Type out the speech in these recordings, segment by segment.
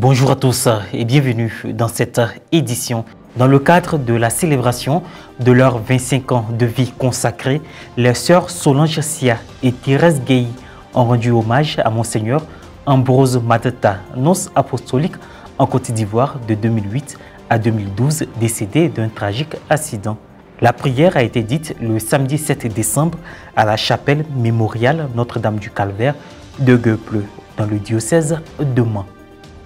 Bonjour à tous et bienvenue dans cette édition. Dans le cadre de la célébration de leurs 25 ans de vie consacrée, les sœurs Solange Sia et Thérèse Gueye ont rendu hommage à Monseigneur Ambrose Matata, nonce apostolique en Côte d'Ivoire de 2008 à 2012, décédé d'un tragique accident. La prière a été dite le samedi 7 décembre à la chapelle mémoriale Notre-Dame du Calvaire de Gueupleu, dans le diocèse de Mans.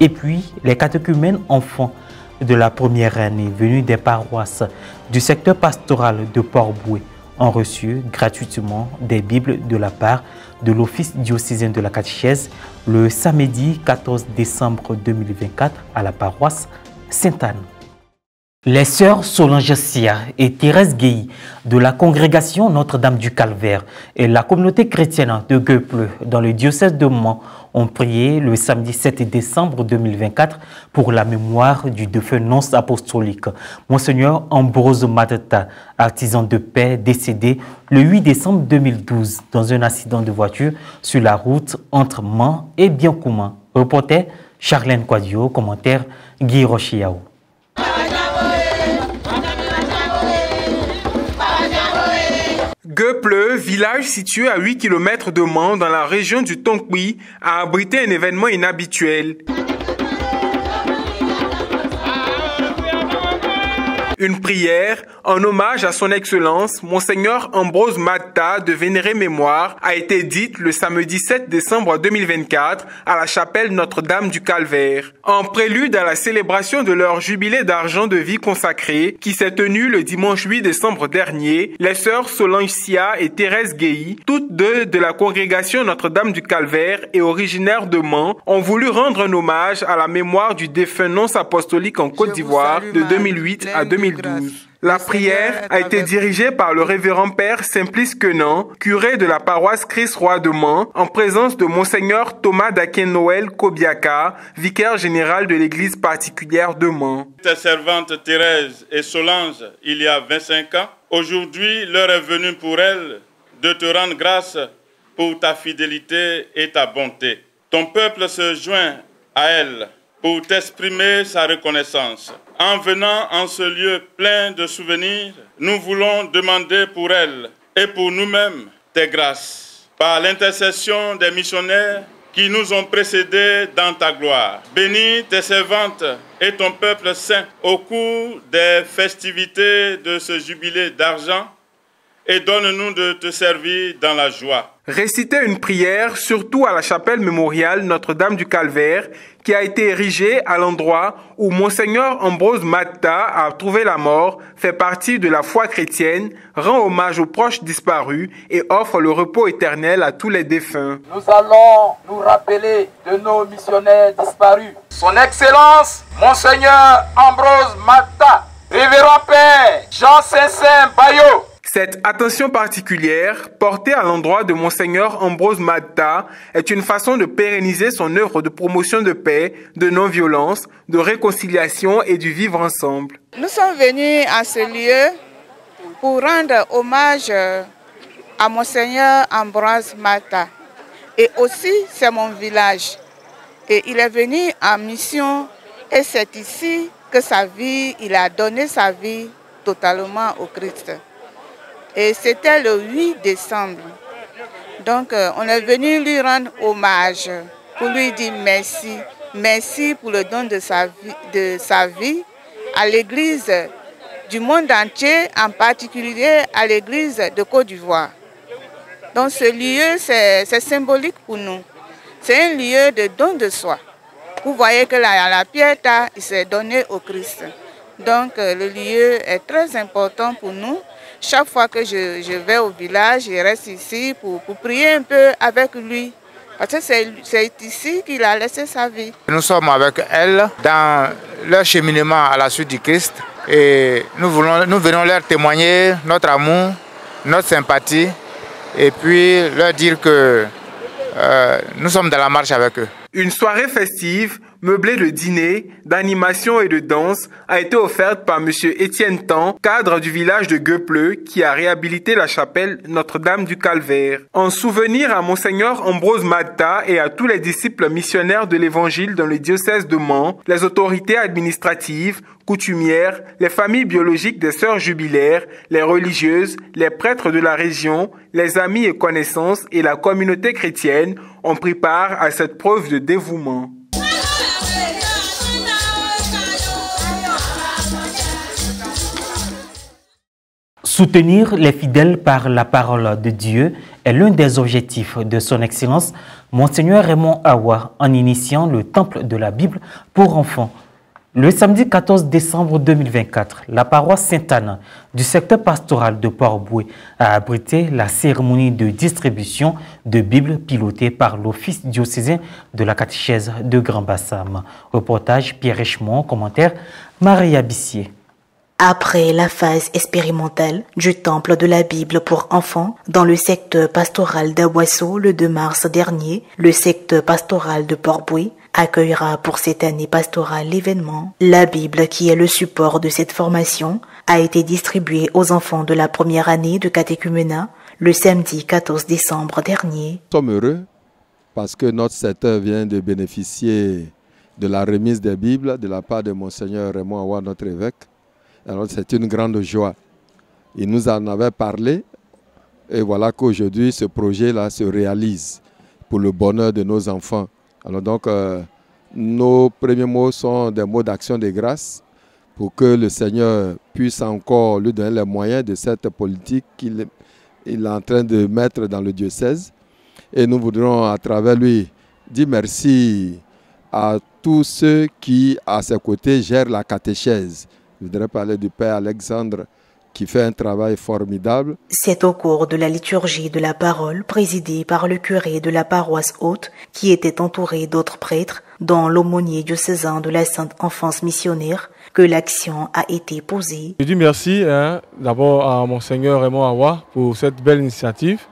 Et puis, les catéchumènes enfants de la première année venus des paroisses du secteur pastoral de Port-Bouët ont reçu gratuitement des Bibles de la part de l'Office diocésain de la catéchèse le samedi 14 décembre 2024 à la paroisse Sainte-Anne. Les sœurs Solange Sia et Thérèse Gueye de la congrégation Notre-Dame du Calvaire et la communauté chrétienne de Gueupleu dans le diocèse de Mans ont prié le samedi 7 décembre 2024 pour la mémoire du défunt nonce apostolique, Monseigneur Ambrose Matata, artisan de paix décédé le 8 décembre 2012 dans un accident de voiture sur la route entre Mans et Biancouma. Reporter Charlène Quadio, commentaire Guy Rochiao. Gueupleu, village situé à 8 km de Mans dans la région du Tonkpi, a abrité un événement inhabituel. Une prière en hommage à son Excellence, Monseigneur Ambrose Matata de vénérée mémoire, a été dite le samedi 7 décembre 2024 à la chapelle Notre-Dame du Calvaire. En prélude à la célébration de leur jubilé d'argent de vie consacré, qui s'est tenu le dimanche 8 décembre dernier, les sœurs Solange Sia et Thérèse Gueye, toutes deux de la congrégation Notre-Dame du Calvaire et originaires de Mans, ont voulu rendre un hommage à la mémoire du défunt nonce apostolique en Côte d'Ivoire de 2008 à 2012. La prière a été dirigée par le révérend père Simplice Quenant, curé de la paroisse Christ-Roi de Mans, en présence de Monseigneur Thomas Dakin-Noël Kobiaka, vicaire général de l'église particulière de Mans. Tes servantes Thérèse et Solange, il y a 25 ans, aujourd'hui l'heure est venue pour elles de te rendre grâce pour ta fidélité et ta bonté. Ton peuple se joint à elle pour t'exprimer sa reconnaissance. En venant en ce lieu plein de souvenirs, nous voulons demander pour elle et pour nous-mêmes tes grâces. Par l'intercession des missionnaires qui nous ont précédés dans ta gloire. Bénis tes servantes et ton peuple saint au cours des festivités de ce jubilé d'argent et donne-nous de te servir dans la joie. Réciter une prière, surtout à la chapelle mémoriale Notre-Dame du Calvaire, qui a été érigée à l'endroit où Monseigneur Ambrose Matata a trouvé la mort, fait partie de la foi chrétienne, rend hommage aux proches disparus et offre le repos éternel à tous les défunts. Nous allons nous rappeler de nos missionnaires disparus. Son Excellence, Monseigneur Ambrose Matata, Révérend Père Jean Saint-Saint Bayot. Cette attention particulière, portée à l'endroit de Monseigneur Ambrose Matata, est une façon de pérenniser son œuvre de promotion de paix, de non-violence, de réconciliation et du vivre ensemble. Nous sommes venus à ce lieu pour rendre hommage à Monseigneur Ambrose Matata. Et aussi, c'est mon village. Et il est venu en mission et c'est ici que il a donné sa vie totalement au Christ. Et c'était le 8 décembre. Donc, on est venu lui rendre hommage, pour lui dire merci. Merci pour le don de sa vie à l'Église du monde entier, en particulier à l'Église de Côte d'Ivoire. Donc, ce lieu, c'est symbolique pour nous. C'est un lieu de don de soi. Vous voyez que là, la Pietà, il s'est donné au Christ. Donc, le lieu est très important pour nous. Chaque fois que je vais au village, je reste ici pour prier un peu avec lui. Parce que c'est ici qu'il a laissé sa vie. Nous sommes avec elle dans leur cheminement à la suite du Christ. Et nous venons leur témoigner notre amour, notre sympathie. Et puis leur dire que nous sommes dans la marche avec eux. Une soirée festive meublée de dîner, d'animation et de danse, a été offerte par M. Étienne Tan, cadre du village de Gueupleu, qui a réhabilité la chapelle Notre-Dame du Calvaire. En souvenir à Monseigneur Ambrose Matta et à tous les disciples missionnaires de l'Évangile dans le diocèse de Mans, les autorités administratives, coutumières, les familles biologiques des sœurs jubilaires, les religieuses, les prêtres de la région, les amis et connaissances et la communauté chrétienne ont pris part à cette preuve de dévouement. Soutenir les fidèles par la parole de Dieu est l'un des objectifs de son Excellence, Monseigneur Raymond Awa, en initiant le Temple de la Bible pour enfants. Le samedi 14 décembre 2024, la paroisse Sainte-Anne du secteur pastoral de Port-Bouët a abrité la cérémonie de distribution de Bibles pilotée par l'Office diocésain de la catéchèse de Grand-Bassam. Reportage Pierre Richemont, commentaire Maria Bissier. Après la phase expérimentale du Temple de la Bible pour enfants dans le secteur pastoral d'Aboisseau le 2 mars dernier, le secteur pastoral de Port-Bouët accueillera pour cette année pastorale l'événement. La Bible, qui est le support de cette formation, a été distribuée aux enfants de la première année de catéchuménat le samedi 14 décembre dernier. Nous sommes heureux parce que notre secteur vient de bénéficier de la remise des Bibles de la part de Monseigneur Raymond Awa, notre évêque. Alors c'est une grande joie. Il nous en avait parlé et voilà qu'aujourd'hui ce projet-là se réalise pour le bonheur de nos enfants. Alors donc nos premiers mots sont des mots d'action de grâce pour que le Seigneur puisse encore lui donner les moyens de cette politique qu'il est en train de mettre dans le diocèse. Et nous voudrons à travers lui dire merci à tous ceux qui à ses côtés gèrent la catéchèse. Je voudrais parler du Père Alexandre qui fait un travail formidable. C'est au cours de la liturgie de la parole présidée par le curé de la paroisse haute qui était entouré d'autres prêtres, dont l'aumônier diocésain de la Sainte Enfance missionnaire, que l'action a été posée. Je dis merci d'abord à Monseigneur Raymond Awa pour cette belle initiative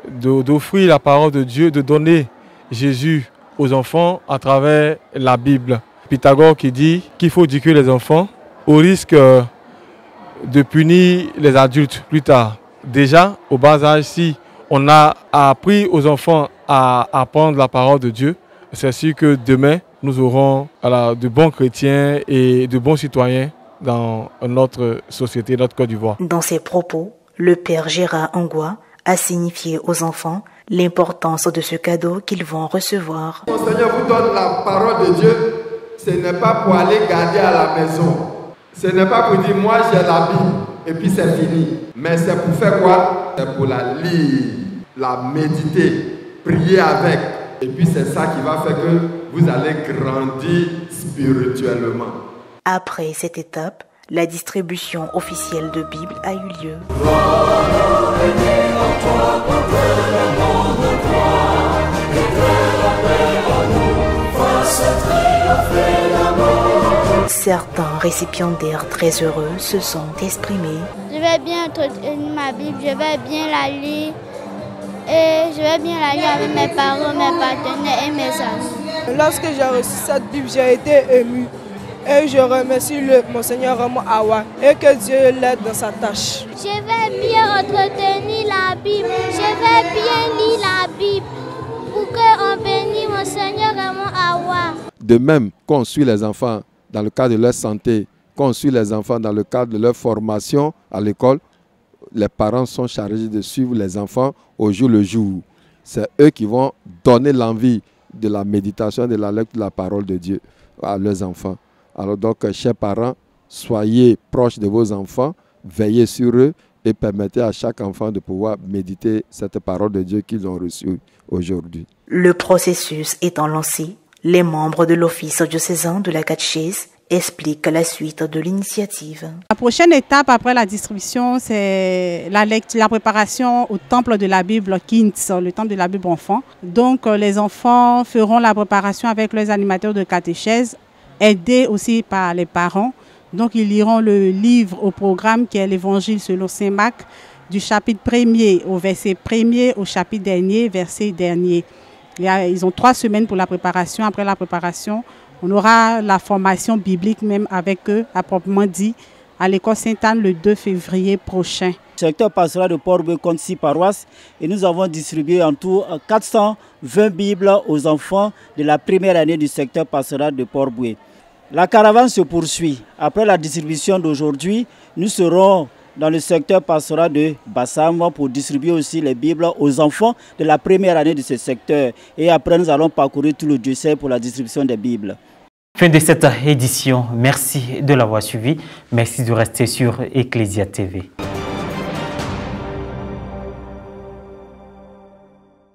d'offrir la parole de Dieu, de donner Jésus aux enfants à travers la Bible. Pythagore qui dit qu'il faut éduquer les enfants au risque de punir les adultes plus tard. Déjà, au bas âge, si on a appris aux enfants à apprendre la parole de Dieu, c'est sûr que demain, nous aurons de bons chrétiens et de bons citoyens dans notre société, notre Côte d'Ivoire. Dans ses propos, le Père Gérard Angwa a signifié aux enfants l'importance de ce cadeau qu'ils vont recevoir. Mon Seigneur vous donne la parole de Dieu, ce n'est pas pour aller garder à la maison. Ce n'est pas pour dire moi j'ai la Bible et puis c'est fini. Mais c'est pour faire quoi? C'est pour la lire, la méditer, prier avec. Et puis c'est ça qui va faire que vous allez grandir spirituellement. Après cette étape, la distribution officielle de Bible a eu lieu. Certains récipiendaires très heureux se sont exprimés. Je vais bien entretenir ma Bible, je vais bien la lire et je vais bien la lire avec mes parents, mes partenaires et mes amis. Lorsque j'ai reçu cette Bible, j'ai été ému et je remercie Monseigneur Raymond Awa et que Dieu l'aide dans sa tâche. Je vais bien entretenir la Bible, je vais bien lire la Bible pour qu'on bénisse Monseigneur Raymond Awa. De même qu'on suit les enfants dans le cadre de leur santé, qu'on suit les enfants dans le cadre de leur formation à l'école, les parents sont chargés de suivre les enfants au jour le jour. C'est eux qui vont donner l'envie de la méditation, de la lecture de la parole de Dieu à leurs enfants. Alors donc, chers parents, soyez proches de vos enfants, veillez sur eux et permettez à chaque enfant de pouvoir méditer cette parole de Dieu qu'ils ont reçue aujourd'hui. Le processus étant lancé, les membres de l'Office diocésain de la catéchèse expliquent la suite de l'initiative. La prochaine étape après la distribution, c'est la préparation au Temple de la Bible Kinds, le Temple de la Bible enfant. Donc les enfants feront la préparation avec leurs animateurs de catéchèse, aidés aussi par les parents. Donc ils liront le livre au programme qui est l'Évangile selon Saint Marc, du chapitre 1er au verset 1er au chapitre dernier, verset dernier. Ils ont 3 semaines pour la préparation. Après la préparation, On aura la formation biblique même avec eux, à proprement dit, à l'école Sainte-Anne le 2 février prochain. Le secteur pastoral de Port-Bouët compte 6 paroisses et nous avons distribué en tout 420 Bibles aux enfants de la première année du secteur pastoral de Port-Bouët. La caravane se poursuit. Après la distribution d'aujourd'hui, nous serons dans le secteur pastoral de Bassam pour distribuer aussi les Bibles aux enfants de la première année de ce secteur. Et après, nous allons parcourir tout le diocèse pour la distribution des Bibles. Fin de cette édition. Merci de l'avoir suivi. Merci de rester sur Ecclesia TV.